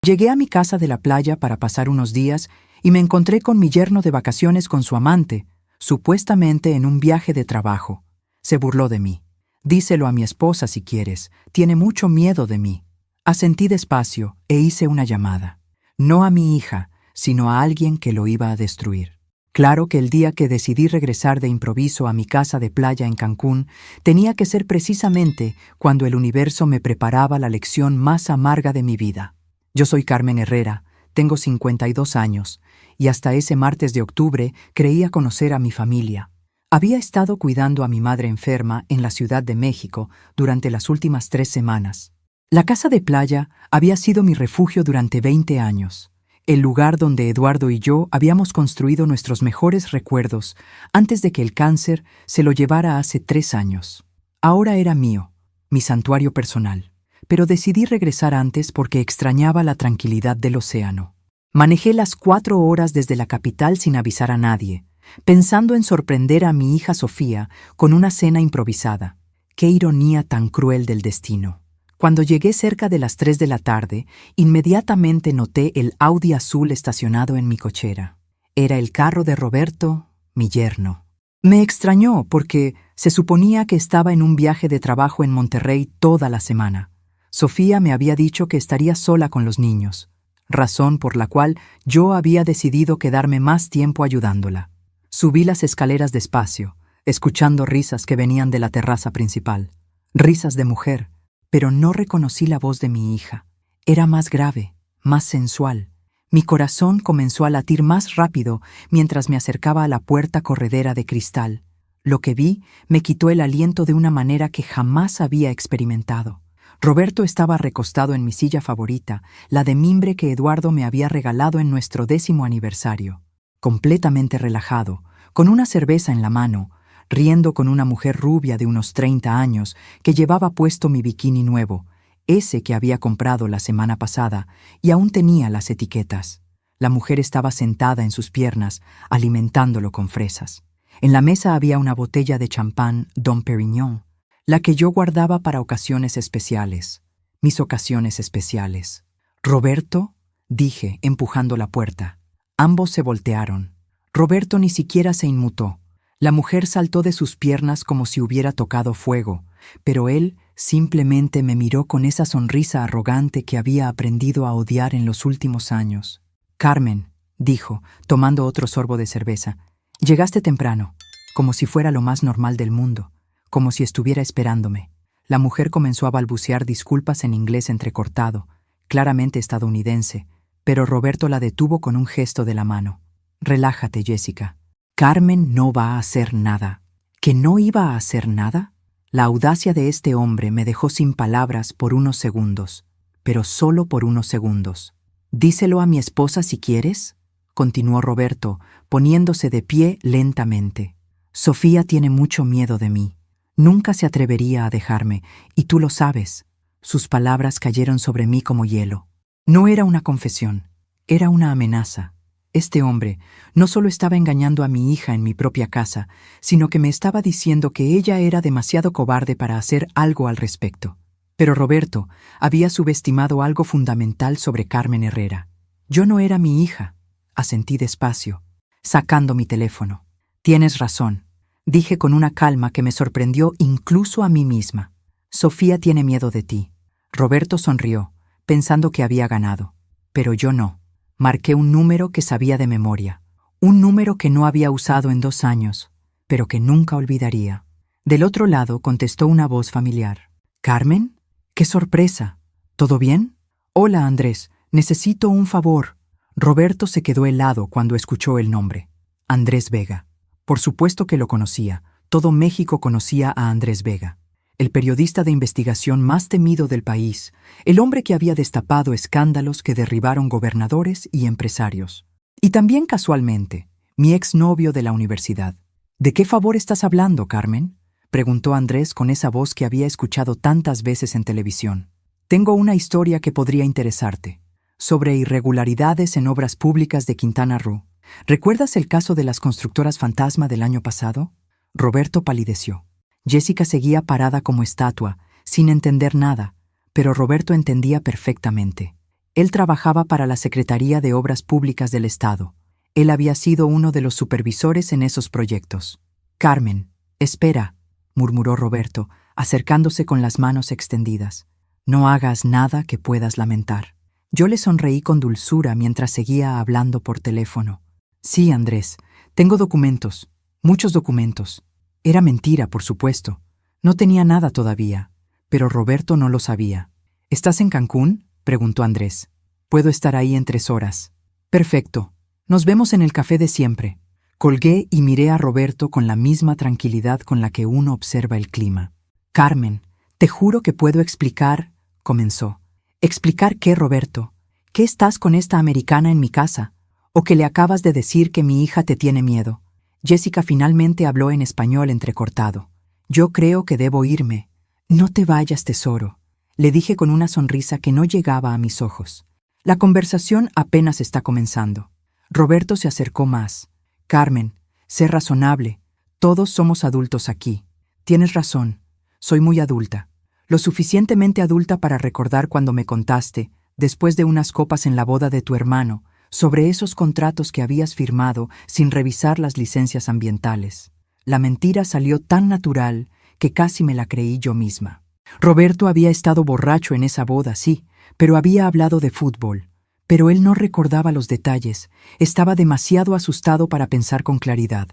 Llegué a mi casa de la playa para pasar unos días y me encontré con mi yerno de vacaciones con su amante, supuestamente en un viaje de trabajo. Se burló de mí. Díselo a mi esposa si quieres, tiene mucho miedo de mí. Asentí despacio e hice una llamada. No a mi hija, sino a alguien que lo iba a destruir. Claro que el día que decidí regresar de improviso a mi casa de playa en Cancún, tenía que ser precisamente cuando el universo me preparaba la lección más amarga de mi vida. Yo soy Carmen Herrera, tengo 52 años, y hasta ese martes de octubre creía conocer a mi familia. Había estado cuidando a mi madre enferma en la Ciudad de México durante las últimas 3 semanas. La casa de playa había sido mi refugio durante 20 años, el lugar donde Eduardo y yo habíamos construido nuestros mejores recuerdos antes de que el cáncer se lo llevara hace 3 años. Ahora era mío, mi santuario personal, pero decidí regresar antes porque extrañaba la tranquilidad del océano. Manejé las 4 horas desde la capital sin avisar a nadie, pensando en sorprender a mi hija Sofía con una cena improvisada. Qué ironía tan cruel del destino. Cuando llegué cerca de las 3 de la tarde, inmediatamente noté el Audi azul estacionado en mi cochera. Era el carro de Roberto, mi yerno. Me extrañó porque se suponía que estaba en un viaje de trabajo en Monterrey toda la semana. Sofía me había dicho que estaría sola con los niños, razón por la cual yo había decidido quedarme más tiempo ayudándola. Subí las escaleras despacio, escuchando risas que venían de la terraza principal. Risas de mujer, pero no reconocí la voz de mi hija. Era más grave, más sensual. Mi corazón comenzó a latir más rápido mientras me acercaba a la puerta corredera de cristal. Lo que vi me quitó el aliento de una manera que jamás había experimentado. Roberto estaba recostado en mi silla favorita, la de mimbre que Eduardo me había regalado en nuestro 10º aniversario. Completamente relajado, con una cerveza en la mano, riendo con una mujer rubia de unos 30 años que llevaba puesto mi bikini nuevo, ese que había comprado la semana pasada, y aún tenía las etiquetas. La mujer estaba sentada en sus piernas, alimentándolo con fresas. En la mesa había una botella de champán Dom Pérignon, la que yo guardaba para ocasiones especiales, mis ocasiones especiales. «Roberto», dije, empujando la puerta. Ambos se voltearon. Roberto ni siquiera se inmutó. La mujer saltó de sus piernas como si hubiera tocado fuego, pero él simplemente me miró con esa sonrisa arrogante que había aprendido a odiar en los últimos años. «Carmen», dijo, tomando otro sorbo de cerveza, «llegaste temprano», como si fuera lo más normal del mundo, como si estuviera esperándome. La mujer comenzó a balbucear disculpas en inglés entrecortado, claramente estadounidense, pero Roberto la detuvo con un gesto de la mano. «Relájate, Jessica. Carmen no va a hacer nada». ¿Que no iba a hacer nada? La audacia de este hombre me dejó sin palabras por unos segundos, pero solo por unos segundos. «Díselo a mi esposa si quieres», continuó Roberto, poniéndose de pie lentamente. «Sofía tiene mucho miedo de mí. Nunca se atrevería a dejarme, y tú lo sabes». Sus palabras cayeron sobre mí como hielo. No era una confesión, era una amenaza. Este hombre no solo estaba engañando a mi hija en mi propia casa, sino que me estaba diciendo que ella era demasiado cobarde para hacer algo al respecto. Pero Roberto había subestimado algo fundamental sobre Carmen Herrera. Yo no era mi hija, asentí despacio, sacando mi teléfono. «Tienes razón», dije con una calma que me sorprendió incluso a mí misma. «Sofía tiene miedo de ti». Roberto sonrió, pensando que había ganado. Pero yo no. Marqué un número que sabía de memoria, un número que no había usado en 2 años, pero que nunca olvidaría. Del otro lado contestó una voz familiar. «¿Carmen? ¡Qué sorpresa! ¿Todo bien?» «Hola, Andrés. Necesito un favor». Roberto se quedó helado cuando escuchó el nombre. Andrés Vega. Por supuesto que lo conocía. Todo México conocía a Andrés Vega. El periodista de investigación más temido del país, el hombre que había destapado escándalos que derribaron gobernadores y empresarios. Y también, casualmente, mi exnovio de la universidad. «¿De qué favor estás hablando, Carmen?», preguntó Andrés con esa voz que había escuchado tantas veces en televisión. «Tengo una historia que podría interesarte, sobre irregularidades en obras públicas de Quintana Roo. ¿Recuerdas el caso de las constructoras fantasma del año pasado?» Roberto palideció. Jessica seguía parada como estatua, sin entender nada, pero Roberto entendía perfectamente. Él trabajaba para la Secretaría de Obras Públicas del Estado. Él había sido uno de los supervisores en esos proyectos. Carmen, espera, murmuró Roberto, acercándose con las manos extendidas. No hagas nada que puedas lamentar. Yo le sonreí con dulzura mientras seguía hablando por teléfono. Sí, Andrés, tengo documentos, muchos documentos. Era mentira, por supuesto. No tenía nada todavía, pero Roberto no lo sabía. ¿Estás en Cancún?, preguntó Andrés. Puedo estar ahí en 3 horas. Perfecto. Nos vemos en el café de siempre. Colgué y miré a Roberto con la misma tranquilidad con la que uno observa el clima. Carmen, te juro que puedo explicar, comenzó. ¿Explicar qué, Roberto? ¿Qué estás con esta americana en mi casa? ¿O que le acabas de decir que mi hija te tiene miedo? Jessica finalmente habló en español entrecortado. Yo creo que debo irme. No te vayas, tesoro, le dije con una sonrisa que no llegaba a mis ojos. La conversación apenas está comenzando. Roberto se acercó más. Carmen, sé razonable. Todos somos adultos aquí. Tienes razón. Soy muy adulta. Lo suficientemente adulta para recordar cuando me contaste, después de unas copas en la boda de tu hermano, sobre esos contratos que habías firmado sin revisar las licencias ambientales. La mentira salió tan natural que casi me la creí yo misma. Roberto había estado borracho en esa boda, sí, pero había hablado de fútbol. Pero él no recordaba los detalles. Estaba demasiado asustado para pensar con claridad.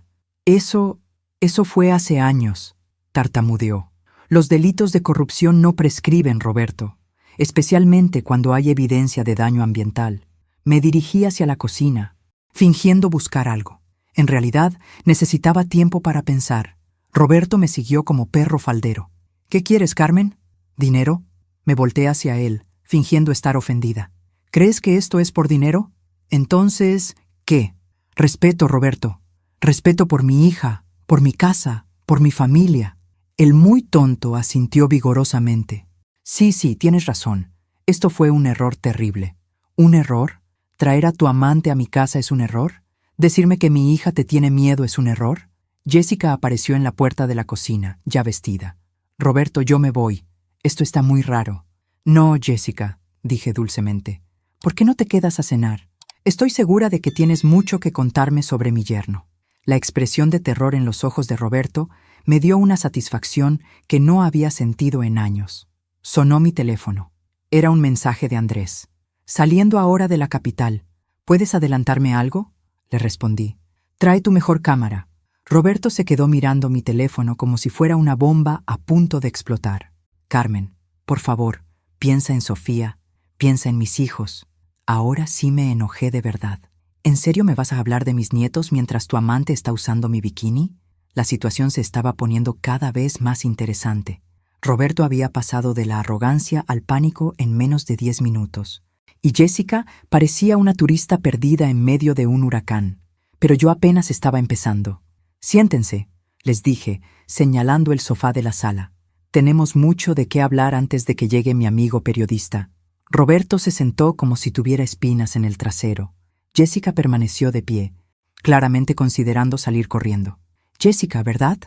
Eso fue hace años, tartamudeó. Los delitos de corrupción no prescriben, Roberto, especialmente cuando hay evidencia de daño ambiental. Me dirigí hacia la cocina, fingiendo buscar algo. En realidad, necesitaba tiempo para pensar. Roberto me siguió como perro faldero. ¿Qué quieres, Carmen? ¿Dinero? Me volteé hacia él, fingiendo estar ofendida. ¿Crees que esto es por dinero? Entonces, ¿qué? Respeto, Roberto. Respeto por mi hija, por mi casa, por mi familia. El muy tonto asintió vigorosamente. Sí, tienes razón. Esto fue un error terrible. ¿Un error? ¿Traer a tu amante a mi casa es un error? ¿Decirme que mi hija te tiene miedo es un error? Jessica apareció en la puerta de la cocina, ya vestida. Roberto, yo me voy. Esto está muy raro. No, Jessica, dije dulcemente. ¿Por qué no te quedas a cenar? Estoy segura de que tienes mucho que contarme sobre mi yerno. La expresión de terror en los ojos de Roberto me dio una satisfacción que no había sentido en años. Sonó mi teléfono. Era un mensaje de Andrés. Saliendo ahora de la capital. ¿Puedes adelantarme algo? Le respondí. Trae tu mejor cámara. Roberto se quedó mirando mi teléfono como si fuera una bomba a punto de explotar. Carmen, por favor, piensa en Sofía, piensa en mis hijos. Ahora sí me enojé de verdad. ¿En serio me vas a hablar de mis nietos mientras tu amante está usando mi bikini? La situación se estaba poniendo cada vez más interesante. Roberto había pasado de la arrogancia al pánico en menos de 10 minutos. Y Jessica parecía una turista perdida en medio de un huracán. Pero yo apenas estaba empezando. Siéntense, les dije, señalando el sofá de la sala. Tenemos mucho de qué hablar antes de que llegue mi amigo periodista. Roberto se sentó como si tuviera espinas en el trasero. Jessica permaneció de pie, claramente considerando salir corriendo. Jessica, ¿verdad?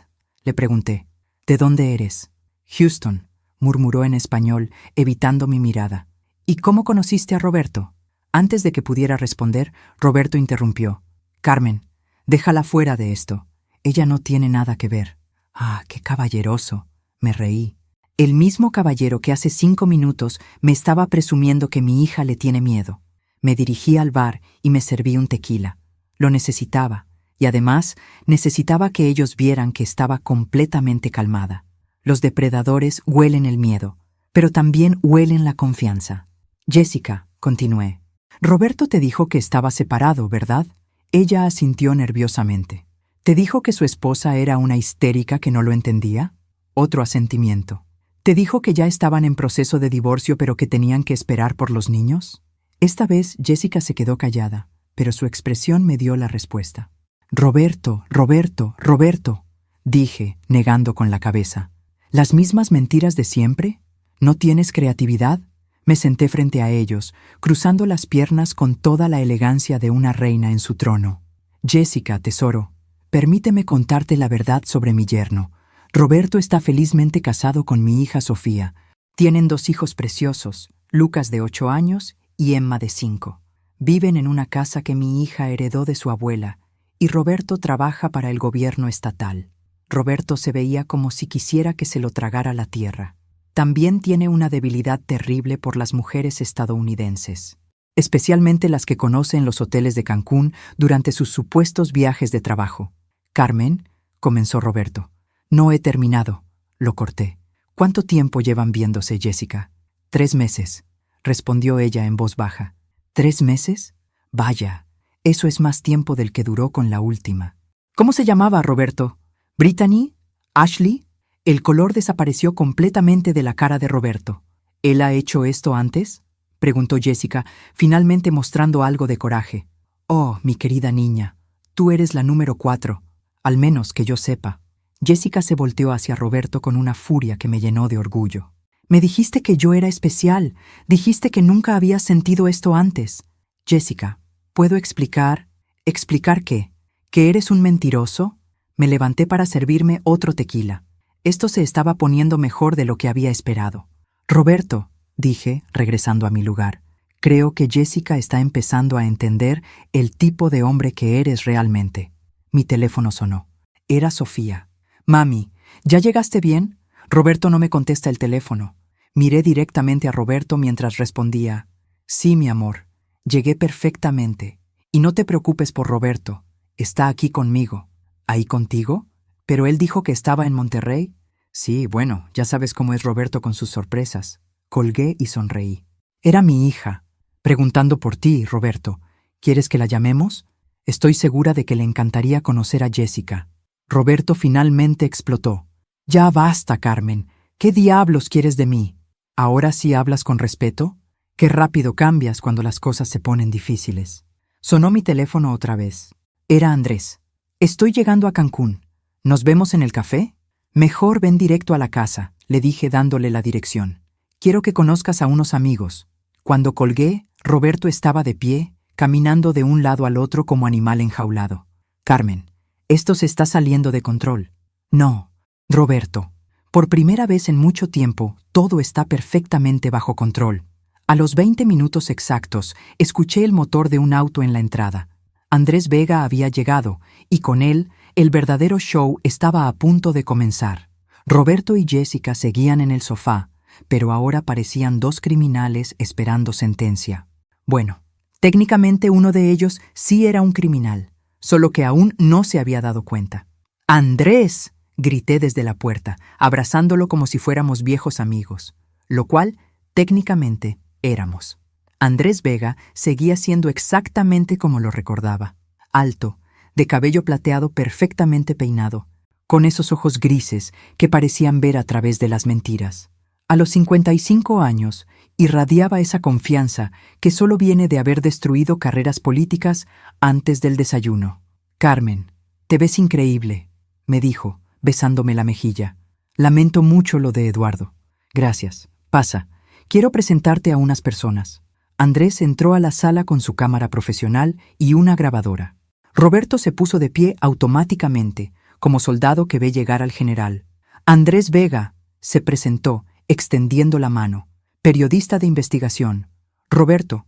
Le pregunté. ¿De dónde eres? Houston, murmuró en español, evitando mi mirada. ¿Y cómo conociste a Roberto? Antes de que pudiera responder, Roberto interrumpió. Carmen, déjala fuera de esto. Ella no tiene nada que ver. Ah, qué caballeroso. Me reí. El mismo caballero que hace 5 minutos me estaba presumiendo que mi hija le tiene miedo. Me dirigí al bar y me serví un tequila. Lo necesitaba, y además necesitaba que ellos vieran que estaba completamente calmada. Los depredadores huelen el miedo, pero también huelen la confianza. Jessica, continué. Roberto te dijo que estaba separado, ¿verdad? Ella asintió nerviosamente. ¿Te dijo que su esposa era una histérica que no lo entendía? Otro asentimiento. ¿Te dijo que ya estaban en proceso de divorcio pero que tenían que esperar por los niños? Esta vez Jessica se quedó callada, pero su expresión me dio la respuesta. Roberto, Roberto, Roberto, dije, negando con la cabeza. ¿Las mismas mentiras de siempre? ¿No tienes creatividad? Me senté frente a ellos, cruzando las piernas con toda la elegancia de una reina en su trono. Jessica, tesoro, permíteme contarte la verdad sobre mi yerno. Roberto está felizmente casado con mi hija Sofía. Tienen 2 hijos preciosos, Lucas de 8 años y Emma de 5. Viven en una casa que mi hija heredó de su abuela, y Roberto trabaja para el gobierno estatal. Roberto se veía como si quisiera que se lo tragara la tierra. También tiene una debilidad terrible por las mujeres estadounidenses, especialmente las que conoce en los hoteles de Cancún durante sus supuestos viajes de trabajo. Carmen, comenzó Roberto. No he terminado, lo corté. ¿Cuánto tiempo llevan viéndose, Jessica? 3 meses, respondió ella en voz baja. ¿3 meses? Vaya, eso es más tiempo del que duró con la última. ¿Cómo se llamaba, Roberto? ¿Brittany? ¿Ashley? El color desapareció completamente de la cara de Roberto. ¿Él ha hecho esto antes?, preguntó Jessica, finalmente mostrando algo de coraje. Oh, mi querida niña, tú eres la número 4, al menos que yo sepa. Jessica se volteó hacia Roberto con una furia que me llenó de orgullo. Me dijiste que yo era especial, dijiste que nunca habías sentido esto antes. Jessica, ¿puedo explicar? ¿Explicar qué? ¿Que eres un mentiroso? Me levanté para servirme otro tequila. Esto se estaba poniendo mejor de lo que había esperado. Roberto, dije, regresando a mi lugar, creo que Jessica está empezando a entender el tipo de hombre que eres realmente. Mi teléfono sonó. Era Sofía. Mami, ¿ya llegaste bien? Roberto no me contesta el teléfono. Miré directamente a Roberto mientras respondía. Sí, mi amor, llegué perfectamente. Y no te preocupes por Roberto. Está aquí conmigo. ¿Ahí contigo? ¿Pero él dijo que estaba en Monterrey? Sí, bueno, ya sabes cómo es Roberto con sus sorpresas. Colgué y sonreí. Era mi hija. Preguntando por ti, Roberto. ¿Quieres que la llamemos? Estoy segura de que le encantaría conocer a Jessica. Roberto finalmente explotó. Ya basta, Carmen. ¿Qué diablos quieres de mí? ¿Ahora sí hablas con respeto? Qué rápido cambias cuando las cosas se ponen difíciles. Sonó mi teléfono otra vez. Era Andrés. Estoy llegando a Cancún. ¿Nos vemos en el café? Mejor ven directo a la casa, le dije dándole la dirección. Quiero que conozcas a unos amigos. Cuando colgué, Roberto estaba de pie, caminando de un lado al otro como animal enjaulado. Carmen, esto se está saliendo de control. No, Roberto. Por primera vez en mucho tiempo, todo está perfectamente bajo control. A los 20 minutos exactos, escuché el motor de un auto en la entrada. Andrés Vega había llegado, y con él, el verdadero show estaba a punto de comenzar. Roberto y Jessica seguían en el sofá, pero ahora parecían 2 criminales esperando sentencia. Bueno, técnicamente uno de ellos sí era un criminal, solo que aún no se había dado cuenta. ¡Andrés!, grité desde la puerta, abrazándolo como si fuéramos viejos amigos, lo cual, técnicamente, éramos. Andrés Vega seguía siendo exactamente como lo recordaba. Alto, de cabello plateado perfectamente peinado, con esos ojos grises que parecían ver a través de las mentiras. A los 55 años, irradiaba esa confianza que solo viene de haber destruido carreras políticas antes del desayuno. Carmen, te ves increíble, me dijo, besándome la mejilla. Lamento mucho lo de Eduardo. Gracias. Pasa. Quiero presentarte a unas personas. Andrés entró a la sala con su cámara profesional y una grabadora. Roberto se puso de pie automáticamente, como soldado que ve llegar al general. Andrés Vega se presentó, extendiendo la mano. Periodista de investigación. Roberto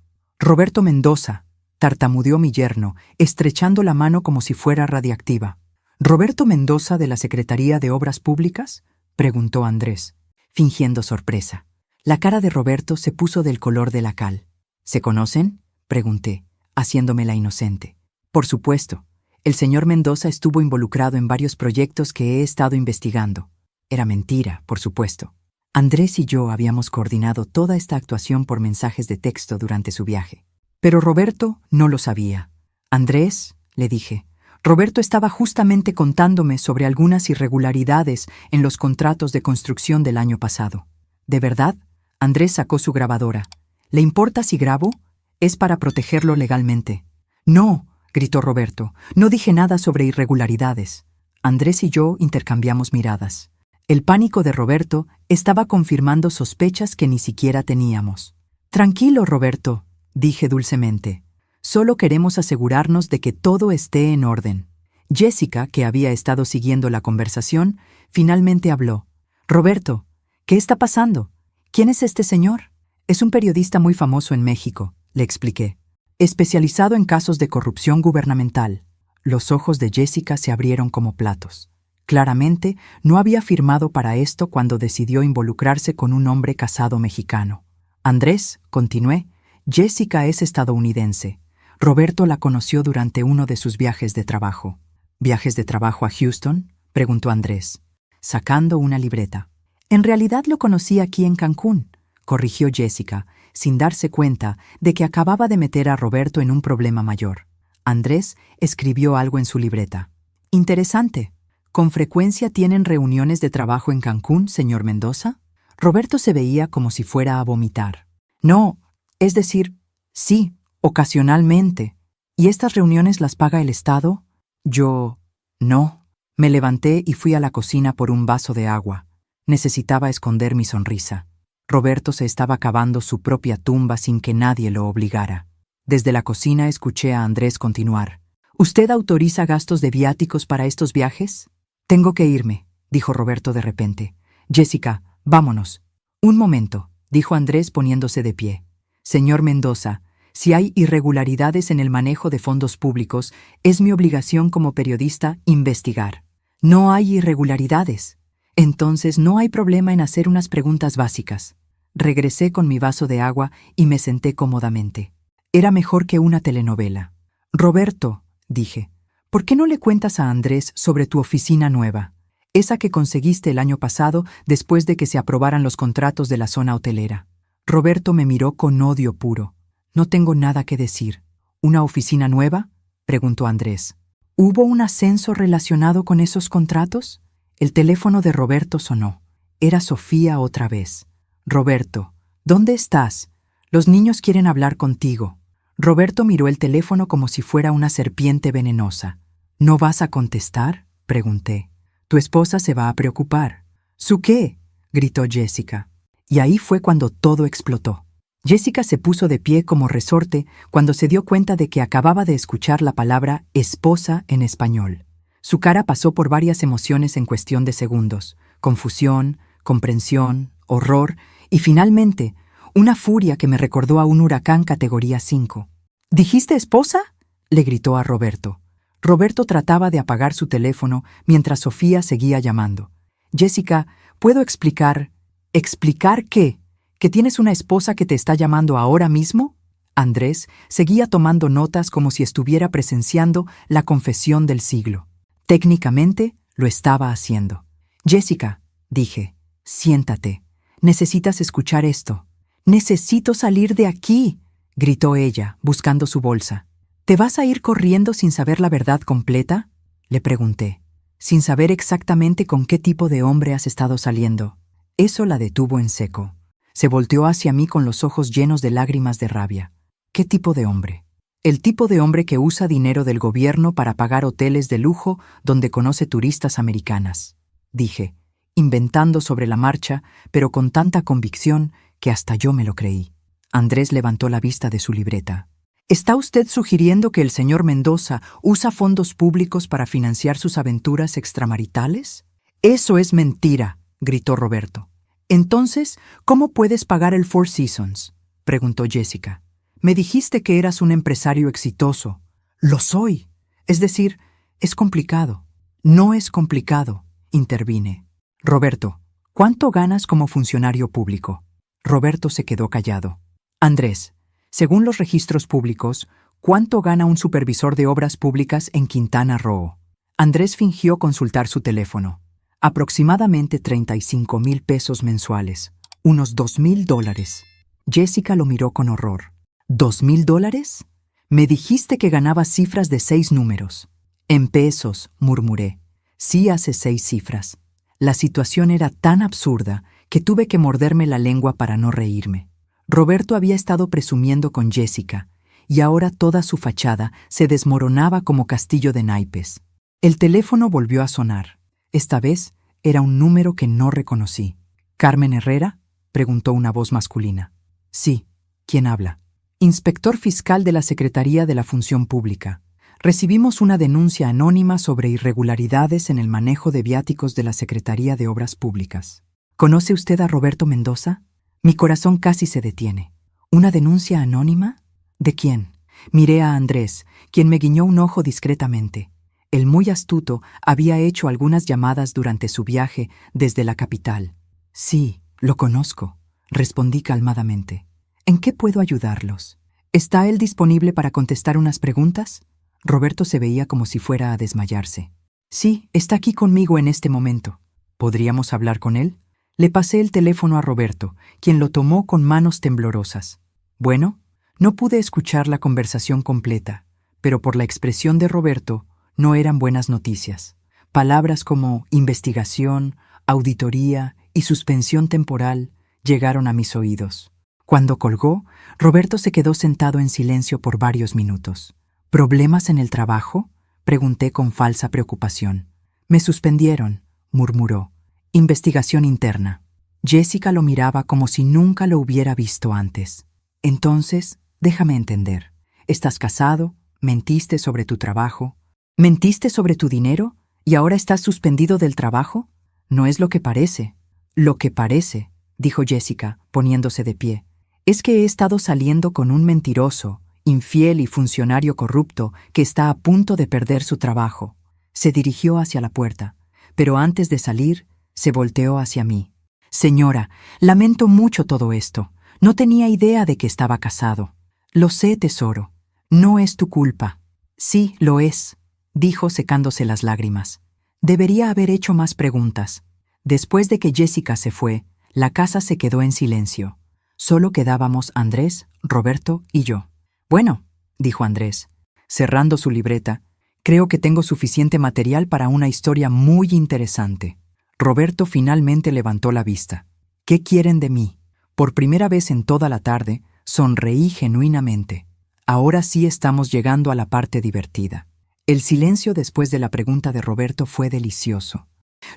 Mendoza, tartamudeó mi yerno, estrechando la mano como si fuera radiactiva. ¿Roberto Mendoza de la Secretaría de Obras Públicas?, preguntó Andrés, fingiendo sorpresa. La cara de Roberto se puso del color de la cal. ¿Se conocen?, pregunté, haciéndome la inocente. Por supuesto. El señor Mendoza estuvo involucrado en varios proyectos que he estado investigando. Era mentira, por supuesto. Andrés y yo habíamos coordinado toda esta actuación por mensajes de texto durante su viaje. Pero Roberto no lo sabía. Andrés, le dije, Roberto estaba justamente contándome sobre algunas irregularidades en los contratos de construcción del año pasado. ¿De verdad? Andrés sacó su grabadora. ¿Le importa si grabo? Es para protegerlo legalmente. No, gritó Roberto, no dije nada sobre irregularidades. Andrés y yo intercambiamos miradas. El pánico de Roberto estaba confirmando sospechas que ni siquiera teníamos. Tranquilo, Roberto, dije dulcemente. Solo queremos asegurarnos de que todo esté en orden. Jessica, que había estado siguiendo la conversación, finalmente habló. Roberto, ¿qué está pasando? ¿Quién es este señor? Es un periodista muy famoso en México, le expliqué. Especializado en casos de corrupción gubernamental. Los ojos de Jessica se abrieron como platos. Claramente, no había firmado para esto cuando decidió involucrarse con un hombre casado mexicano. Andrés, continué, Jessica es estadounidense. Roberto la conoció durante uno de sus viajes de trabajo. ¿Viajes de trabajo a Houston?, preguntó Andrés, sacando una libreta. En realidad lo conocí aquí en Cancún, corrigió Jessica, sin darse cuenta de que acababa de meter a Roberto en un problema mayor. Andrés escribió algo en su libreta. Interesante. ¿Con frecuencia tienen reuniones de trabajo en Cancún, señor Mendoza? Roberto se veía como si fuera a vomitar. No, es decir, sí, ocasionalmente. ¿Y estas reuniones las paga el Estado? Yo... no. Me levanté y fui a la cocina por un vaso de agua. Necesitaba esconder mi sonrisa. Roberto se estaba cavando su propia tumba sin que nadie lo obligara. Desde la cocina escuché a Andrés continuar. ¿Usted autoriza gastos de viáticos para estos viajes? Tengo que irme, dijo Roberto de repente. Jessica, vámonos. Un momento, dijo Andrés poniéndose de pie. Señor Mendoza, si hay irregularidades en el manejo de fondos públicos, es mi obligación como periodista investigar. No hay irregularidades. Entonces no hay problema en hacer unas preguntas básicas. Regresé con mi vaso de agua y me senté cómodamente. Era mejor que una telenovela. Roberto, dije, ¿por qué no le cuentas a Andrés sobre tu oficina nueva? Esa que conseguiste el año pasado después de que se aprobaran los contratos de la zona hotelera. Roberto me miró con odio puro. No tengo nada que decir. ¿Una oficina nueva?, preguntó Andrés. ¿Hubo un ascenso relacionado con esos contratos? El teléfono de Roberto sonó. Era Sofía otra vez. Roberto, ¿dónde estás? Los niños quieren hablar contigo. Roberto miró el teléfono como si fuera una serpiente venenosa. ¿No vas a contestar?, pregunté. Tu esposa se va a preocupar. ¿Su qué?, gritó Jessica. Y ahí fue cuando todo explotó. Jessica se puso de pie como resorte cuando se dio cuenta de que acababa de escuchar la palabra esposa en español. Su cara pasó por varias emociones en cuestión de segundos: confusión, comprensión, horror y finalmente una furia que me recordó a un huracán categoría 5. ¿Dijiste esposa?, le gritó a Roberto. Roberto trataba de apagar su teléfono mientras Sofía seguía llamando. Jessica, ¿puedo explicar? ¿Explicar qué? ¿Que tienes una esposa que te está llamando ahora mismo? Andrés seguía tomando notas como si estuviera presenciando la confesión del siglo. Técnicamente, lo estaba haciendo. Jessica, dije, siéntate. Necesitas escuchar esto. Necesito salir de aquí, gritó ella, buscando su bolsa. ¿Te vas a ir corriendo sin saber la verdad completa?, le pregunté. Sin saber exactamente con qué tipo de hombre has estado saliendo. Eso la detuvo en seco. Se volteó hacia mí con los ojos llenos de lágrimas de rabia. ¿Qué tipo de hombre? El tipo de hombre que usa dinero del gobierno para pagar hoteles de lujo donde conoce turistas americanas, dije, inventando sobre la marcha, pero con tanta convicción que hasta yo me lo creí. Andrés levantó la vista de su libreta. ¿Está usted sugiriendo que el señor Mendoza usa fondos públicos para financiar sus aventuras extramaritales? Eso es mentira, gritó Roberto. Entonces, ¿cómo puedes pagar el Four Seasons?, preguntó Jessica. Me dijiste que eras un empresario exitoso. Lo soy. Es decir, es complicado. No es complicado, intervine. Roberto, ¿cuánto ganas como funcionario público? Roberto se quedó callado. Andrés, según los registros públicos, ¿cuánto gana un supervisor de obras públicas en Quintana Roo? Andrés fingió consultar su teléfono. Aproximadamente 35,000 pesos mensuales, unos $2,000. Jessica lo miró con horror. ¿$2,000? Me dijiste que ganabas cifras de 6 números. En pesos, murmuré. Sí hace 6 cifras. La situación era tan absurda que tuve que morderme la lengua para no reírme. Roberto había estado presumiendo con Jessica, y ahora toda su fachada se desmoronaba como castillo de naipes. El teléfono volvió a sonar. Esta vez era un número que no reconocí. ¿Carmen Herrera?, preguntó una voz masculina. Sí. ¿Quién habla? Inspector fiscal de la Secretaría de la Función Pública. Recibimos una denuncia anónima sobre irregularidades en el manejo de viáticos de la Secretaría de Obras Públicas. ¿Conoce usted a Roberto Mendoza? Mi corazón casi se detiene. ¿Una denuncia anónima? ¿De quién? Miré a Andrés, quien me guiñó un ojo discretamente. El muy astuto había hecho algunas llamadas durante su viaje desde la capital. Sí, lo conozco, respondí calmadamente. ¿En qué puedo ayudarlos? ¿Está él disponible para contestar unas preguntas? Roberto se veía como si fuera a desmayarse. Sí, está aquí conmigo en este momento. ¿Podríamos hablar con él? Le pasé el teléfono a Roberto, quien lo tomó con manos temblorosas. Bueno, no pude escuchar la conversación completa, pero por la expresión de Roberto no eran buenas noticias. Palabras como investigación, auditoría y suspensión temporal llegaron a mis oídos. Cuando colgó, Roberto se quedó sentado en silencio por varios minutos. ¿Problemas en el trabajo?, pregunté con falsa preocupación. Me suspendieron, murmuró. Investigación interna. Jessica lo miraba como si nunca lo hubiera visto antes. Entonces, déjame entender. ¿Estás casado? ¿Mentiste sobre tu trabajo? ¿Mentiste sobre tu dinero? ¿Y ahora estás suspendido del trabajo? No es lo que parece. Lo que parece, dijo Jessica, poniéndose de pie, es que he estado saliendo con un mentiroso, infiel y funcionario corrupto que está a punto de perder su trabajo. Se dirigió hacia la puerta, pero antes de salir, se volteó hacia mí. Señora, lamento mucho todo esto. No tenía idea de que estaba casado. Lo sé, tesoro. No es tu culpa. Sí, lo es, dijo secándose las lágrimas. Debería haber hecho más preguntas. Después de que Jessica se fue, la casa se quedó en silencio. Solo quedábamos Andrés, Roberto y yo. Bueno, dijo Andrés, cerrando su libreta, creo que tengo suficiente material para una historia muy interesante. Roberto finalmente levantó la vista. ¿Qué quieren de mí? Por primera vez en toda la tarde, sonreí genuinamente. Ahora sí estamos llegando a la parte divertida. El silencio después de la pregunta de Roberto fue delicioso.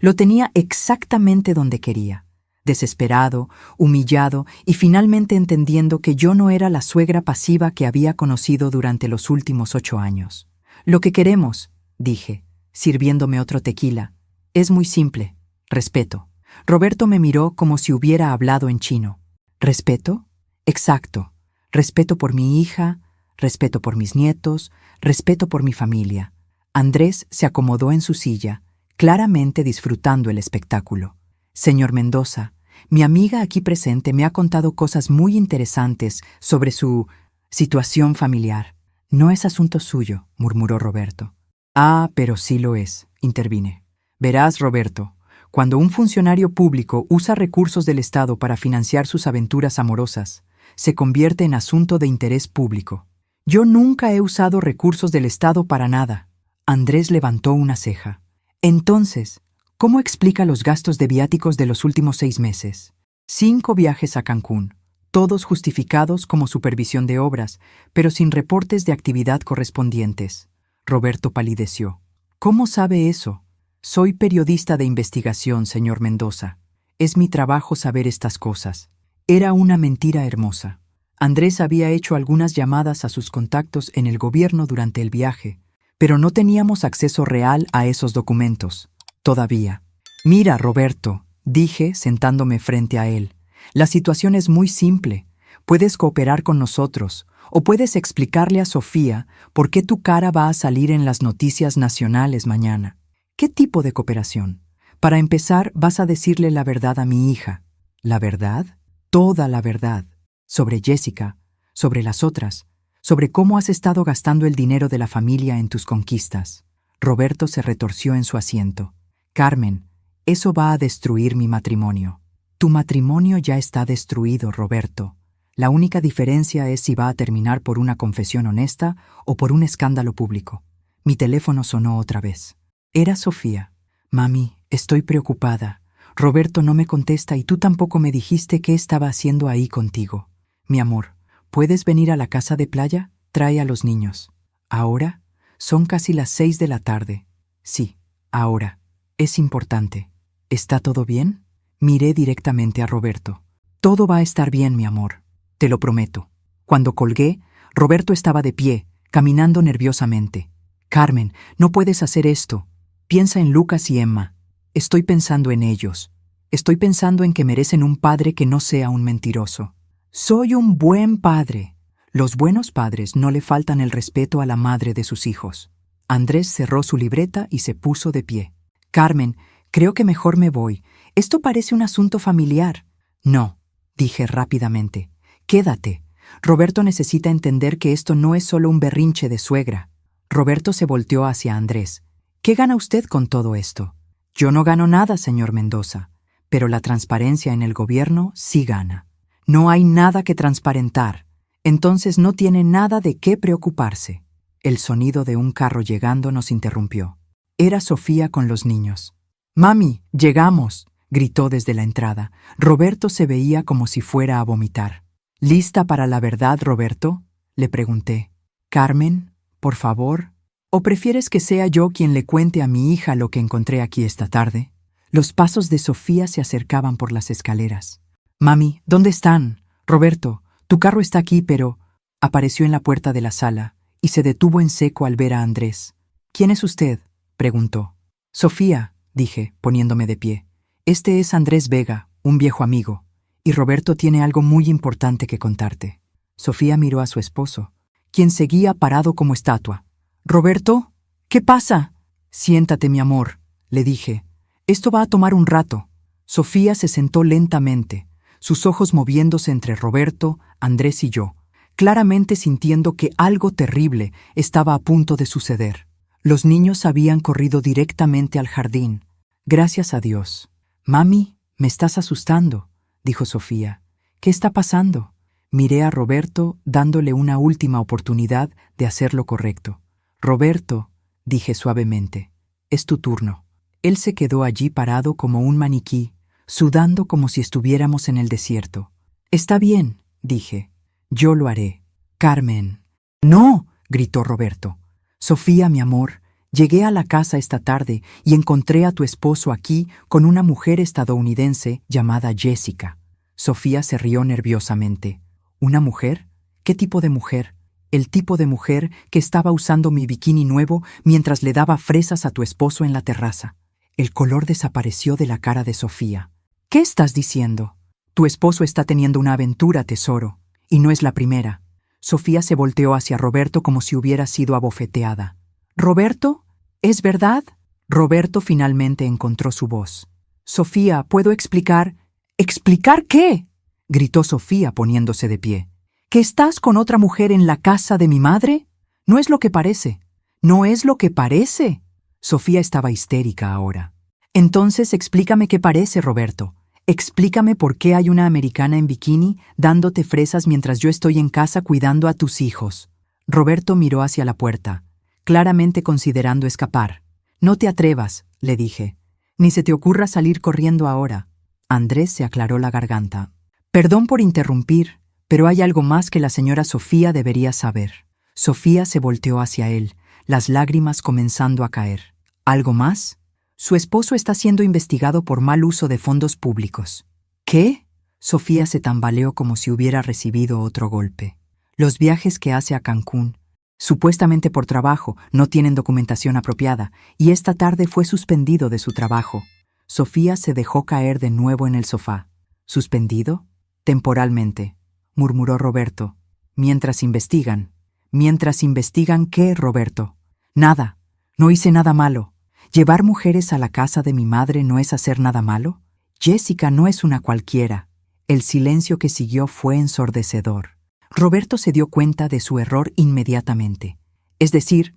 Lo tenía exactamente donde quería. Desesperado, humillado y finalmente entendiendo que yo no era la suegra pasiva que había conocido durante los últimos 8 años. Lo que queremos, dije, sirviéndome otro tequila, es muy simple. Respeto. Roberto me miró como si hubiera hablado en chino. ¿Respeto? Exacto. Respeto por mi hija, respeto por mis nietos, respeto por mi familia. Andrés se acomodó en su silla, claramente disfrutando el espectáculo. Señor Mendoza, mi amiga aquí presente me ha contado cosas muy interesantes sobre su situación familiar. No es asunto suyo, murmuró Roberto. Ah, pero sí lo es, intervine. Verás, Roberto, cuando un funcionario público usa recursos del Estado para financiar sus aventuras amorosas, se convierte en asunto de interés público. Yo nunca he usado recursos del Estado para nada. Andrés levantó una ceja. Entonces, ¿cómo explica los gastos de viáticos de los últimos 6 meses? 5 viajes a Cancún, todos justificados como supervisión de obras, pero sin reportes de actividad correspondientes. Roberto palideció. ¿Cómo sabe eso? Soy periodista de investigación, señor Mendoza. Es mi trabajo saber estas cosas. Era una mentira hermosa. Andrés había hecho algunas llamadas a sus contactos en el gobierno durante el viaje, pero no teníamos acceso real a esos documentos. Todavía. Mira, Roberto, dije sentándome frente a él. La situación es muy simple. Puedes cooperar con nosotros, o puedes explicarle a Sofía por qué tu cara va a salir en las noticias nacionales mañana. ¿Qué tipo de cooperación? Para empezar, vas a decirle la verdad a mi hija. ¿La verdad? Toda la verdad. Sobre Jessica, sobre las otras, sobre cómo has estado gastando el dinero de la familia en tus conquistas. Roberto se retorció en su asiento. Carmen, eso va a destruir mi matrimonio. Tu matrimonio ya está destruido, Roberto. La única diferencia es si va a terminar por una confesión honesta o por un escándalo público. Mi teléfono sonó otra vez. Era Sofía. Mami, estoy preocupada. Roberto no me contesta y tú tampoco me dijiste qué estaba haciendo ahí contigo. Mi amor, ¿puedes venir a la casa de playa? Trae a los niños. ¿Ahora? Son casi las 6 de la tarde. Sí, ahora. Es importante. ¿Está todo bien? Miré directamente a Roberto. Todo va a estar bien, mi amor. Te lo prometo. Cuando colgué, Roberto estaba de pie, caminando nerviosamente. Carmen, no puedes hacer esto. Piensa en Lucas y Emma. Estoy pensando en ellos. Estoy pensando en que merecen un padre que no sea un mentiroso. Soy un buen padre. Los buenos padres no le faltan el respeto a la madre de sus hijos. Andrés cerró su libreta y se puso de pie. Carmen, creo que mejor me voy. Esto parece un asunto familiar. No, dije rápidamente. Quédate. Roberto necesita entender que esto no es solo un berrinche de suegra. Roberto se volteó hacia Andrés. ¿Qué gana usted con todo esto? Yo no gano nada, señor Mendoza, pero la transparencia en el gobierno sí gana. No hay nada que transparentar, entonces no tiene nada de qué preocuparse. El sonido de un carro llegando nos interrumpió. Era Sofía con los niños. «Mami, llegamos», gritó desde la entrada. Roberto se veía como si fuera a vomitar. «¿Lista para la verdad, Roberto?», le pregunté. «Carmen, por favor, ¿o prefieres que sea yo quien le cuente a mi hija lo que encontré aquí esta tarde?» Los pasos de Sofía se acercaban por las escaleras. «Mami, ¿dónde están? Roberto, tu carro está aquí, pero...» Apareció en la puerta de la sala y se detuvo en seco al ver a Andrés. «¿Quién es usted?», preguntó. «Sofía», dije, poniéndome de pie. «Este es Andrés Vega, un viejo amigo, y Roberto tiene algo muy importante que contarte». Sofía miró a su esposo, quien seguía parado como estatua. «Roberto, ¿qué pasa?» «Siéntate, mi amor», le dije. «Esto va a tomar un rato». Sofía se sentó lentamente, sus ojos moviéndose entre Roberto, Andrés y yo, claramente sintiendo que algo terrible estaba a punto de suceder. Los niños habían corrido directamente al jardín. «Gracias a Dios». «Mami, me estás asustando», dijo Sofía. «¿Qué está pasando?» Miré a Roberto dándole una última oportunidad de hacer lo correcto. «Roberto», dije suavemente, «es tu turno». Él se quedó allí parado como un maniquí, sudando como si estuviéramos en el desierto. «Está bien», dije. «Yo lo haré». «Carmen». «No», gritó Roberto. «Sofía, mi amor, llegué a la casa esta tarde y encontré a tu esposo aquí con una mujer estadounidense llamada Jessica». Sofía se rió nerviosamente. «¿Una mujer? ¿Qué tipo de mujer?» «El tipo de mujer que estaba usando mi bikini nuevo mientras le daba fresas a tu esposo en la terraza». El color desapareció de la cara de Sofía. «¿Qué estás diciendo?» «Tu esposo está teniendo una aventura, tesoro, y no es la primera». Sofía se volteó hacia Roberto como si hubiera sido abofeteada. «¿Roberto? ¿Es verdad?» Roberto finalmente encontró su voz. «Sofía, ¿puedo explicar?» «¿Explicar qué?», gritó Sofía poniéndose de pie. «¿Que estás con otra mujer en la casa de mi madre? No es lo que parece. ¿No es lo que parece?» Sofía estaba histérica ahora. «Entonces explícame qué parece, Roberto. Explícame por qué hay una americana en bikini dándote fresas mientras yo estoy en casa cuidando a tus hijos». Roberto miró hacia la puerta, claramente considerando escapar. «No te atrevas», le dije. «Ni se te ocurra salir corriendo ahora». Andrés se aclaró la garganta. «Perdón por interrumpir, pero hay algo más que la señora Sofía debería saber». Sofía se volteó hacia él, las lágrimas comenzando a caer. «¿Algo más?» «Su esposo está siendo investigado por mal uso de fondos públicos». «¿Qué?» Sofía se tambaleó como si hubiera recibido otro golpe. «Los viajes que hace a Cancún, supuestamente por trabajo, no tienen documentación apropiada, y esta tarde fue suspendido de su trabajo». Sofía se dejó caer de nuevo en el sofá. «¿Suspendido?» «Temporalmente», murmuró Roberto. «Mientras investigan». «¿Mientras investigan qué, Roberto?» «Nada. No hice nada malo. ¿Llevar mujeres a la casa de mi madre no es hacer nada malo? Jessica no es una cualquiera». El silencio que siguió fue ensordecedor. Roberto se dio cuenta de su error inmediatamente. ¿Es decir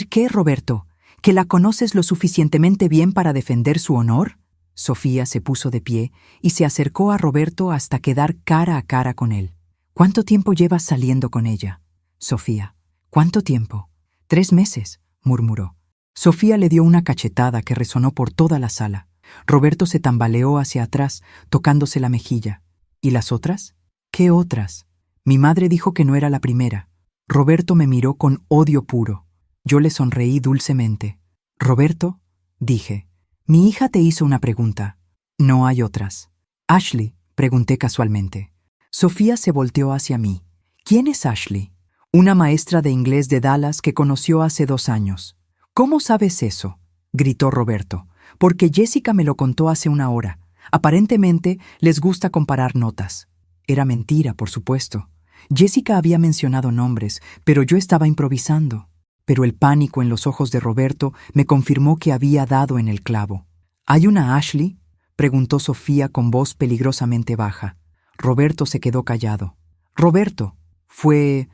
qué, Roberto? ¿Que la conoces lo suficientemente bien para defender su honor?» Sofía se puso de pie y se acercó a Roberto hasta quedar cara a cara con él. «¿Cuánto tiempo llevas saliendo con ella?» «Sofía, ¿cuánto tiempo?» 3 meses», murmuró. Sofía le dio una cachetada que resonó por toda la sala. Roberto se tambaleó hacia atrás, tocándose la mejilla. «¿Y las otras?» «¿Qué otras?» «Mi madre dijo que no era la primera». Roberto me miró con odio puro. Yo le sonreí dulcemente. «Roberto», dije, «mi hija te hizo una pregunta. No hay otras». «Ashley», pregunté casualmente. Sofía se volteó hacia mí. «¿Quién es Ashley?» «Una maestra de inglés de Dallas que conoció hace 2 años». «¿Cómo sabes eso?», gritó Roberto. «Porque Jessica me lo contó hace 1 hora. Aparentemente les gusta comparar notas». Era mentira, por supuesto. Jessica había mencionado nombres, pero yo estaba improvisando. Pero el pánico en los ojos de Roberto me confirmó que había dado en el clavo. ¿Hay una Ashley?, preguntó Sofía con voz peligrosamente baja. Roberto se quedó callado. Roberto, fue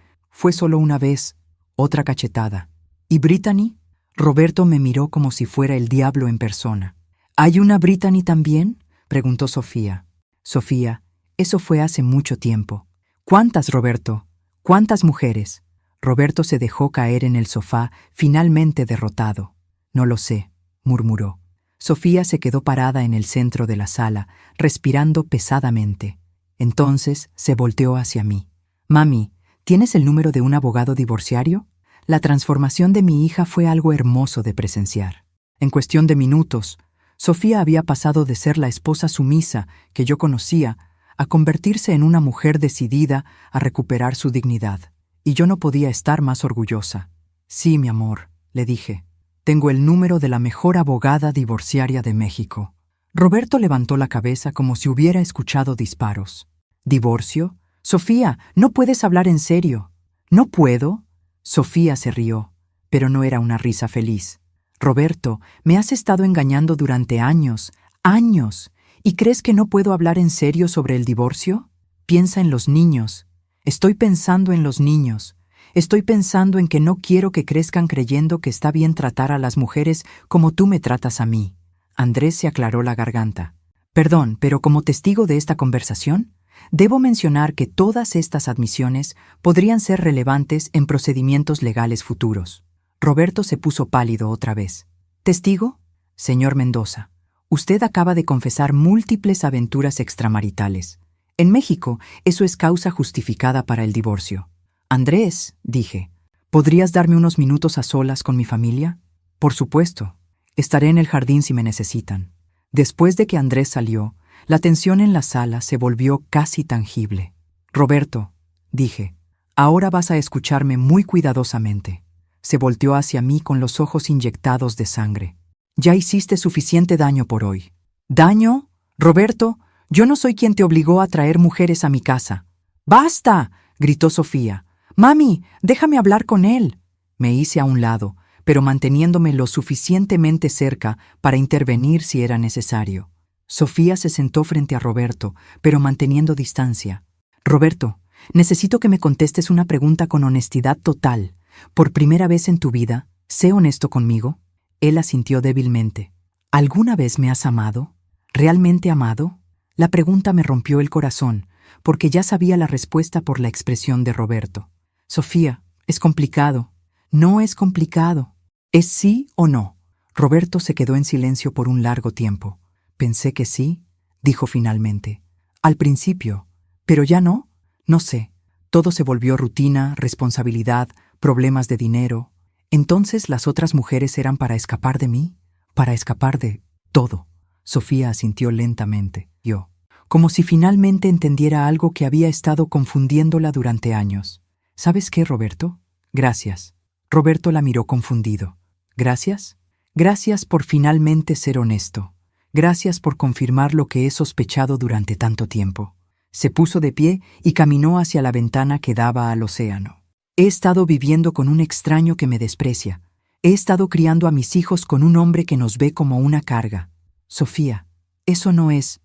solo una vez, otra cachetada. ¿Y Brittany? Roberto me miró como si fuera el diablo en persona. ¿Hay una Brittany también?, preguntó Sofía. Sofía, eso fue hace mucho tiempo. ¿Cuántas, Roberto? ¿Cuántas mujeres? Roberto se dejó caer en el sofá, finalmente derrotado. No lo sé, murmuró. Sofía se quedó parada en el centro de la sala, respirando pesadamente. Entonces se volteó hacia mí. Mami, ¿tienes el número de un abogado divorciario? La transformación de mi hija fue algo hermoso de presenciar. En cuestión de minutos, Sofía había pasado de ser la esposa sumisa que yo conocía a convertirse en una mujer decidida a recuperar su dignidad. Y yo no podía estar más orgullosa. Sí, mi amor, le dije. Tengo el número de la mejor abogada divorciaria de México. Roberto levantó la cabeza como si hubiera escuchado disparos. ¿Divorcio? Sofía, no puedes hablar en serio. ¿No puedo? Sofía se rió, pero no era una risa feliz. Roberto, me has estado engañando durante años, años. ¿Y crees que no puedo hablar en serio sobre el divorcio? Piensa en los niños. Estoy pensando en los niños. Estoy pensando en que no quiero que crezcan creyendo que está bien tratar a las mujeres como tú me tratas a mí. Andrés se aclaró la garganta. Perdón, pero como testigo de esta conversación, debo mencionar que todas estas admisiones podrían ser relevantes en procedimientos legales futuros. Roberto se puso pálido otra vez. ¿Testigo? Señor Mendoza, usted acaba de confesar múltiples aventuras extramaritales. En México, eso es causa justificada para el divorcio. Andrés, dije, ¿podrías darme unos minutos a solas con mi familia? Por supuesto. Estaré en el jardín si me necesitan. Después de que Andrés salió, la tensión en la sala se volvió casi tangible. Roberto, dije, ahora vas a escucharme muy cuidadosamente. Se volteó hacia mí con los ojos inyectados de sangre. Ya hiciste suficiente daño por hoy. ¿Daño? Roberto, yo no soy quien te obligó a traer mujeres a mi casa. ¡Basta!, gritó Sofía. Mami, déjame hablar con él. Me hice a un lado, pero manteniéndome lo suficientemente cerca para intervenir si era necesario. Sofía se sentó frente a Roberto, pero manteniendo distancia. Roberto, necesito que me contestes una pregunta con honestidad total. Por primera vez en tu vida, sé honesto conmigo. Él asintió débilmente. ¿Alguna vez me has amado? ¿Realmente amado? La pregunta me rompió el corazón, porque ya sabía la respuesta por la expresión de Roberto. Sofía, es complicado. No es complicado. ¿Es sí o no? Roberto se quedó en silencio por un largo tiempo. Pensé que sí, dijo finalmente. Al principio, pero ya no. No sé. Todo se volvió rutina, responsabilidad, problemas de dinero. Entonces las otras mujeres eran para escapar de mí, para escapar de todo. Sofía asintió lentamente. Yo, como si finalmente entendiera algo que había estado confundiéndola durante años. ¿Sabes qué, Roberto? Gracias. Roberto la miró confundido. ¿Gracias? Gracias por finalmente ser honesto. Gracias por confirmar lo que he sospechado durante tanto tiempo. Se puso de pie y caminó hacia la ventana que daba al océano. He estado viviendo con un extraño que me desprecia. He estado criando a mis hijos con un hombre que nos ve como una carga. Sofía, ¿eso no es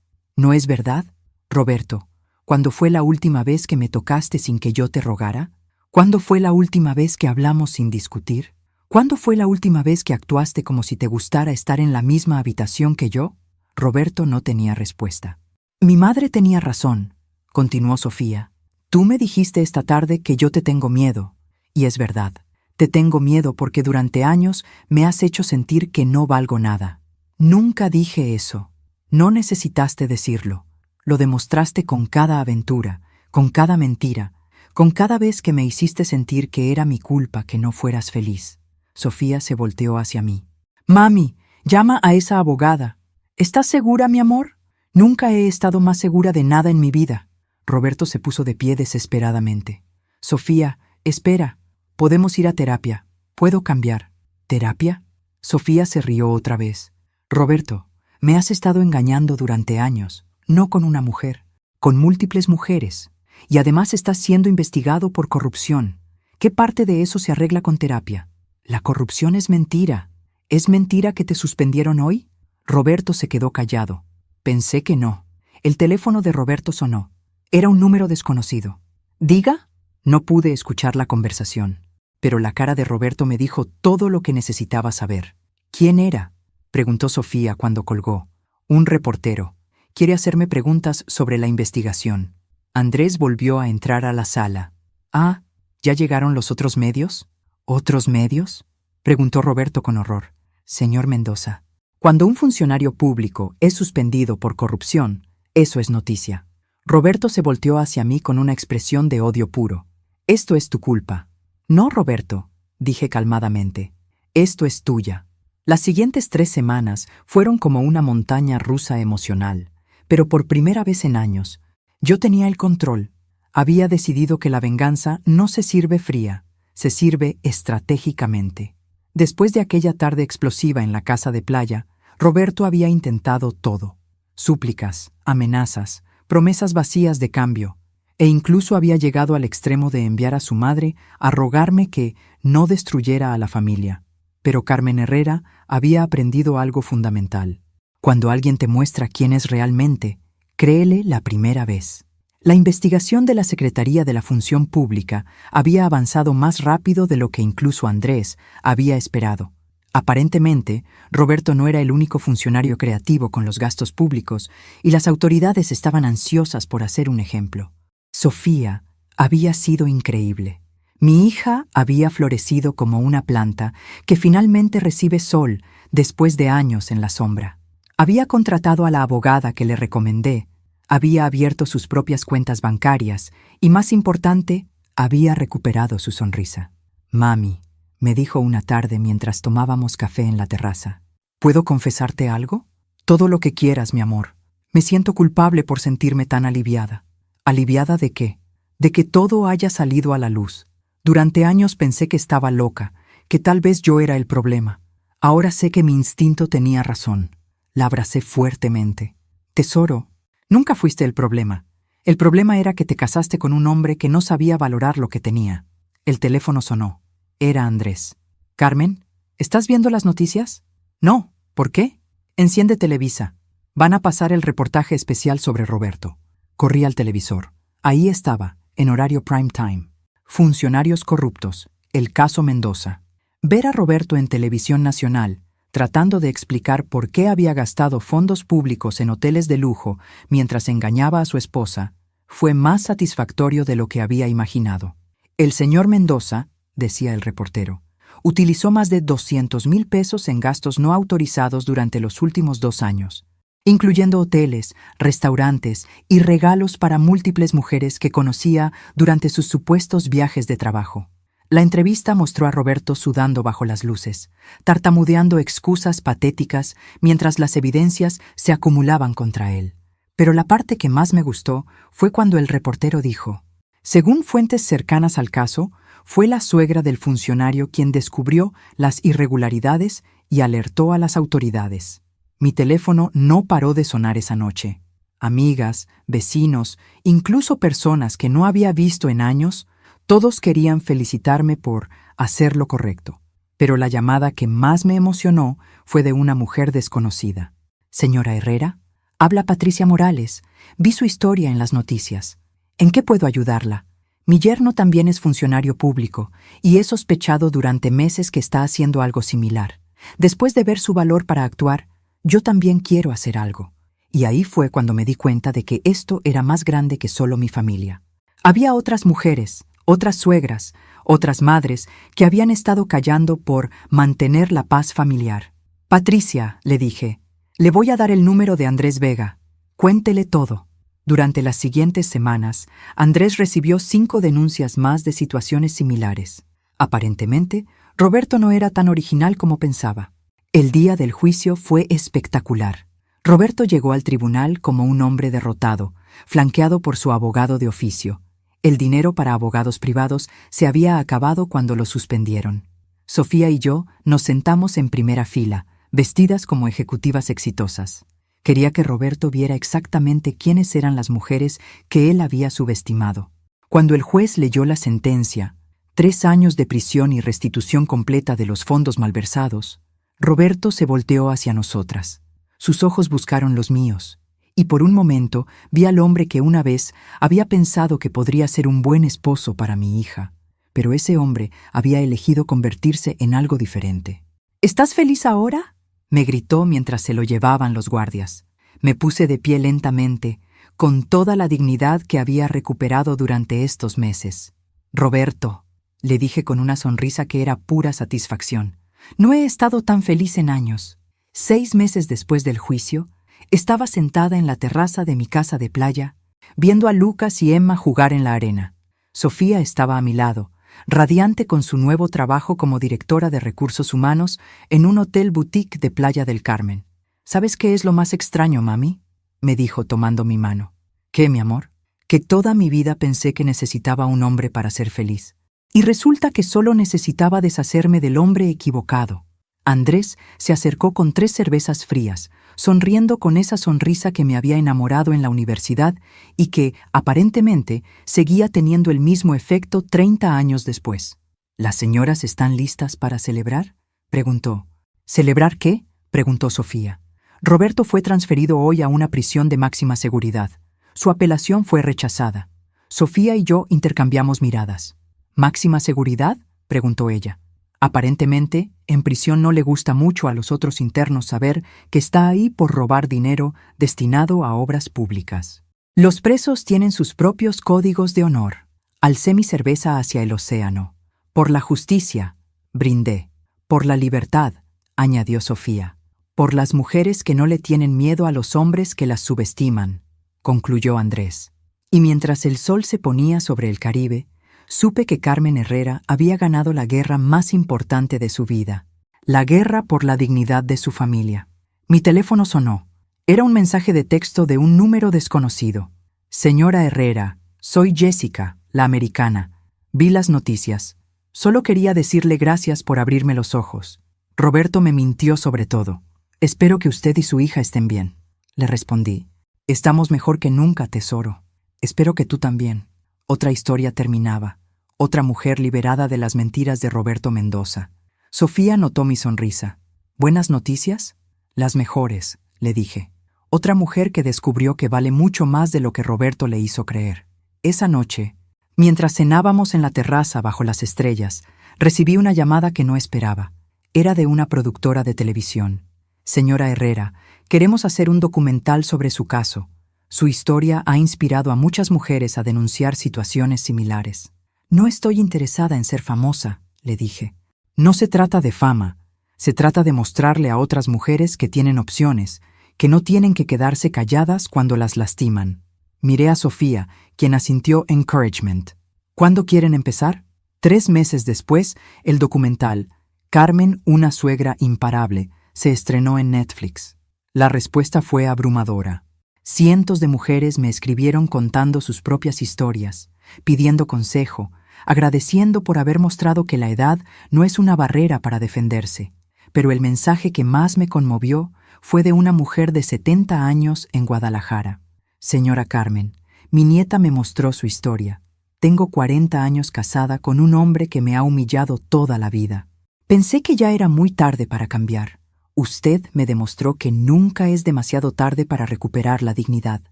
verdad? Roberto, ¿cuándo fue la última vez que me tocaste sin que yo te rogara? ¿Cuándo fue la última vez que hablamos sin discutir? ¿Cuándo fue la última vez que actuaste como si te gustara estar en la misma habitación que yo? Roberto no tenía respuesta. Mi madre tenía razón, continuó Sofía. Tú me dijiste esta tarde que yo te tengo miedo, y es verdad. Te tengo miedo porque durante años me has hecho sentir que no valgo nada. Nunca dije eso. No necesitaste decirlo. Lo demostraste con cada aventura, con cada mentira, con cada vez que me hiciste sentir que era mi culpa que no fueras feliz. Sofía se volteó hacia mí. Mami, llama a esa abogada. ¿Estás segura, mi amor? Nunca he estado más segura de nada en mi vida. Roberto se puso de pie desesperadamente. Sofía, espera. Podemos ir a terapia. Puedo cambiar. ¿Terapia? Sofía se rió otra vez. Roberto, me has estado engañando durante años, no con una mujer, con múltiples mujeres. Y además estás siendo investigado por corrupción. ¿Qué parte de eso se arregla con terapia? La corrupción es mentira. ¿Es mentira que te suspendieron hoy? Roberto se quedó callado. Pensé que no. El teléfono de Roberto sonó. Era un número desconocido. ¿Diga? No pude escuchar la conversación, pero la cara de Roberto me dijo todo lo que necesitaba saber. ¿Quién era?, preguntó Sofía cuando colgó. Un reportero. Quiere hacerme preguntas sobre la investigación. Andrés volvió a entrar a la sala. Ah, ¿ya llegaron los otros medios? ¿Otros medios?, preguntó Roberto con horror. Señor Mendoza, cuando un funcionario público es suspendido por corrupción, eso es noticia. Roberto se volteó hacia mí con una expresión de odio puro. Esto es tu culpa. No, Roberto, dije calmadamente. Esto es tuya. Las siguientes 3 semanas fueron como una montaña rusa emocional, pero por primera vez en años, yo tenía el control. Había decidido que la venganza no se sirve fría, se sirve estratégicamente. Después de aquella tarde explosiva en la casa de playa, Roberto había intentado todo. Súplicas, amenazas, promesas vacías de cambio, e incluso había llegado al extremo de enviar a su madre a rogarme que no destruyera a la familia. Pero Carmen Herrera había aprendido algo fundamental. Cuando alguien te muestra quién es realmente, créele la primera vez. La investigación de la Secretaría de la Función Pública había avanzado más rápido de lo que incluso Andrés había esperado. Aparentemente, Roberto no era el único funcionario creativo con los gastos públicos y las autoridades estaban ansiosas por hacer un ejemplo. Sofía había sido increíble. Mi hija había florecido como una planta que finalmente recibe sol después de años en la sombra. Había contratado a la abogada que le recomendé, había abierto sus propias cuentas bancarias y, más importante, había recuperado su sonrisa. Mami, me dijo una tarde mientras tomábamos café en la terraza. ¿Puedo confesarte algo? Todo lo que quieras, mi amor. Me siento culpable por sentirme tan aliviada. ¿Aliviada de qué? De que todo haya salido a la luz. Durante años pensé que estaba loca, que tal vez yo era el problema. Ahora sé que mi instinto tenía razón. La abracé fuertemente. Tesoro, nunca fuiste el problema. El problema era que te casaste con un hombre que no sabía valorar lo que tenía. El teléfono sonó. Era Andrés. Carmen, ¿estás viendo las noticias? No. ¿Por qué? Enciende Televisa. Van a pasar el reportaje especial sobre Roberto. Corrí al televisor. Ahí estaba, en horario prime time. Funcionarios corruptos. El caso Mendoza. Ver a Roberto en televisión nacional, tratando de explicar por qué había gastado fondos públicos en hoteles de lujo mientras engañaba a su esposa, fue más satisfactorio de lo que había imaginado. El señor Mendoza, decía el reportero, utilizó más de 200,000 pesos en gastos no autorizados durante los últimos 2 años, incluyendo hoteles, restaurantes y regalos para múltiples mujeres que conocía durante sus supuestos viajes de trabajo. La entrevista mostró a Roberto sudando bajo las luces, tartamudeando excusas patéticas mientras las evidencias se acumulaban contra él. Pero la parte que más me gustó fue cuando el reportero dijo: según fuentes cercanas al caso, fue la suegra del funcionario quien descubrió las irregularidades y alertó a las autoridades. Mi teléfono no paró de sonar esa noche. Amigas, vecinos, incluso personas que no había visto en años, todos querían felicitarme por hacer lo correcto. Pero la llamada que más me emocionó fue de una mujer desconocida. Señora Herrera, habla Patricia Morales. Vi su historia en las noticias. ¿En qué puedo ayudarla? Mi yerno también es funcionario público y he sospechado durante meses que está haciendo algo similar. Después de ver su valor para actuar, yo también quiero hacer algo. Y ahí fue cuando me di cuenta de que esto era más grande que solo mi familia. Había otras mujeres, otras suegras, otras madres que habían estado callando por mantener la paz familiar. Patricia, le dije, le voy a dar el número de Andrés Vega. Cuéntele todo. Durante las siguientes semanas, Andrés recibió 5 denuncias más de situaciones similares. Aparentemente, Roberto no era tan original como pensaba. El día del juicio fue espectacular. Roberto llegó al tribunal como un hombre derrotado, flanqueado por su abogado de oficio. El dinero para abogados privados se había acabado cuando lo suspendieron. Sofía y yo nos sentamos en primera fila, vestidas como ejecutivas exitosas. Quería que Roberto viera exactamente quiénes eran las mujeres que él había subestimado. Cuando el juez leyó la sentencia, 3 años de prisión y restitución completa de los fondos malversados, Roberto se volteó hacia nosotras. Sus ojos buscaron los míos, y por un momento vi al hombre que una vez había pensado que podría ser un buen esposo para mi hija, pero ese hombre había elegido convertirse en algo diferente. ¿Estás feliz ahora?, me gritó mientras se lo llevaban los guardias. Me puse de pie lentamente, con toda la dignidad que había recuperado durante estos meses. Roberto, le dije con una sonrisa que era pura satisfacción, no he estado tan feliz en años. 6 meses después del juicio, estaba sentada en la terraza de mi casa de playa, viendo a Lucas y Emma jugar en la arena. Sofía estaba a mi lado, radiante con su nuevo trabajo como directora de recursos humanos en un hotel boutique de Playa del Carmen. ¿Sabes qué es lo más extraño, mami?, me dijo tomando mi mano. ¿Qué, mi amor? Que toda mi vida pensé que necesitaba un hombre para ser feliz. Y resulta que solo necesitaba deshacerme del hombre equivocado. Andrés se acercó con 3 cervezas frías, sonriendo con esa sonrisa que me había enamorado en la universidad y que, aparentemente, seguía teniendo el mismo efecto 30 años después. ¿Las señoras están listas para celebrar?, preguntó. ¿Celebrar qué?, preguntó Sofía. Roberto fue transferido hoy a una prisión de máxima seguridad. Su apelación fue rechazada. Sofía y yo intercambiamos miradas. ¿Máxima seguridad?, preguntó ella. Aparentemente, en prisión no le gusta mucho a los otros internos saber que está ahí por robar dinero destinado a obras públicas. Los presos tienen sus propios códigos de honor. Alcé mi cerveza hacia el océano. Por la justicia, brindé. Por la libertad, añadió Sofía. Por las mujeres que no le tienen miedo a los hombres que las subestiman, concluyó Andrés. Y mientras el sol se ponía sobre el Caribe, supe que Carmen Herrera había ganado la guerra más importante de su vida, la guerra por la dignidad de su familia. Mi teléfono sonó. Era un mensaje de texto de un número desconocido. Señora Herrera, soy Jessica, la americana. Vi las noticias. Solo quería decirle gracias por abrirme los ojos. Roberto me mintió sobre todo. Espero que usted y su hija estén bien, le respondí. Estamos mejor que nunca, tesoro. Espero que tú también. Otra historia terminaba. Otra mujer liberada de las mentiras de Roberto Mendoza. Sofía notó mi sonrisa. ¿Buenas noticias? Las mejores, le dije. Otra mujer que descubrió que vale mucho más de lo que Roberto le hizo creer. Esa noche, mientras cenábamos en la terraza bajo las estrellas, recibí una llamada que no esperaba. Era de una productora de televisión. Señora Herrera, queremos hacer un documental sobre su caso. Su historia ha inspirado a muchas mujeres a denunciar situaciones similares. No estoy interesada en ser famosa, le dije. No se trata de fama. Se trata de mostrarle a otras mujeres que tienen opciones, que no tienen que quedarse calladas cuando las lastiman. Miré a Sofía, quien asintió encouragement. ¿Cuándo quieren empezar? 3 meses después, el documental Carmen, una suegra imparable, se estrenó en Netflix. La respuesta fue abrumadora. Cientos de mujeres me escribieron contando sus propias historias, pidiendo consejo, agradeciendo por haber mostrado que la edad no es una barrera para defenderse. Pero el mensaje que más me conmovió fue de una mujer de 70 años en Guadalajara. Señora Carmen, mi nieta me mostró su historia. Tengo 40 años casada con un hombre que me ha humillado toda la vida. Pensé que ya era muy tarde para cambiar. Usted me demostró que nunca es demasiado tarde para recuperar la dignidad.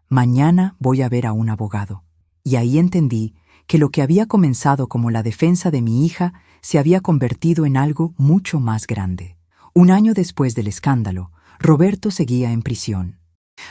Mañana voy a ver a un abogado. Y ahí entendí que lo que había comenzado como la defensa de mi hija se había convertido en algo mucho más grande. 1 año después del escándalo, Roberto seguía en prisión.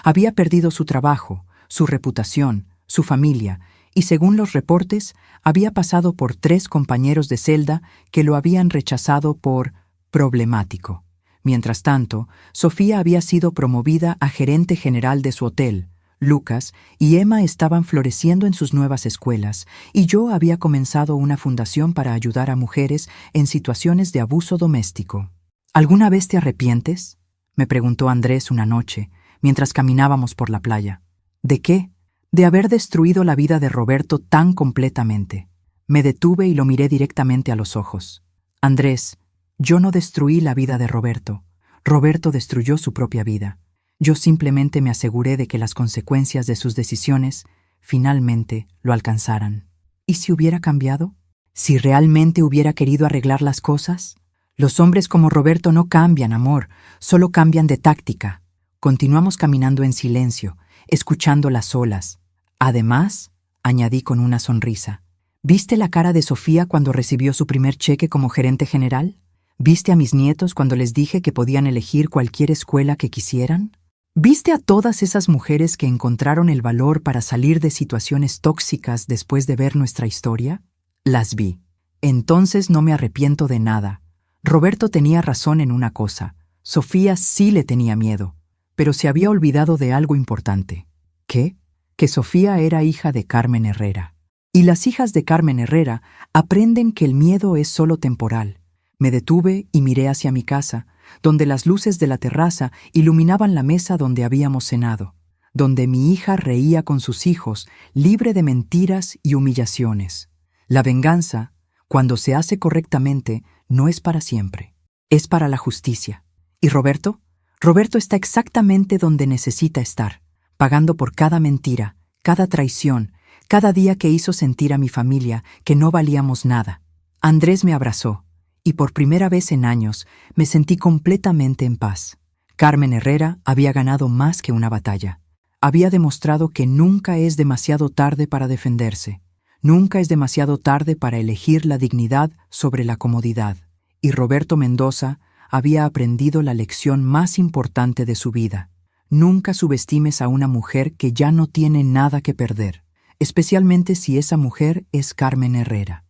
Había perdido su trabajo, su reputación, su familia, y según los reportes, había pasado por 3 compañeros de celda que lo habían rechazado por problemático. Mientras tanto, Sofía había sido promovida a gerente general de su hotel. Lucas y Emma estaban floreciendo en sus nuevas escuelas, y yo había comenzado una fundación para ayudar a mujeres en situaciones de abuso doméstico. ¿Alguna vez te arrepientes?, me preguntó Andrés una noche, mientras caminábamos por la playa. ¿De qué? De haber destruido la vida de Roberto tan completamente. Me detuve y lo miré directamente a los ojos. Andrés, yo no destruí la vida de Roberto. Roberto destruyó su propia vida. Yo simplemente me aseguré de que las consecuencias de sus decisiones finalmente lo alcanzaran. ¿Y si hubiera cambiado? ¿Si realmente hubiera querido arreglar las cosas? Los hombres como Roberto no cambian, amor, solo cambian de táctica. Continuamos caminando en silencio, escuchando las olas. Además, añadí con una sonrisa, ¿viste la cara de Sofía cuando recibió su primer cheque como gerente general? ¿Viste a mis nietos cuando les dije que podían elegir cualquier escuela que quisieran? ¿Viste a todas esas mujeres que encontraron el valor para salir de situaciones tóxicas después de ver nuestra historia? Las vi. Entonces no me arrepiento de nada. Roberto tenía razón en una cosa. Sofía sí le tenía miedo, pero se había olvidado de algo importante. ¿Qué? Que Sofía era hija de Carmen Herrera. Y las hijas de Carmen Herrera aprenden que el miedo es solo temporal. Me detuve y miré hacia mi casa, donde las luces de la terraza iluminaban la mesa donde habíamos cenado, donde mi hija reía con sus hijos, libre de mentiras y humillaciones. La venganza, cuando se hace correctamente, no es para siempre, es para la justicia. ¿Y Roberto? Roberto está exactamente donde necesita estar, pagando por cada mentira, cada traición, cada día que hizo sentir a mi familia que no valíamos nada. Andrés me abrazó, y por primera vez en años me sentí completamente en paz. Carmen Herrera había ganado más que una batalla. Había demostrado que nunca es demasiado tarde para defenderse. Nunca es demasiado tarde para elegir la dignidad sobre la comodidad. Y Roberto Mendoza había aprendido la lección más importante de su vida. Nunca subestimes a una mujer que ya no tiene nada que perder, especialmente si esa mujer es Carmen Herrera.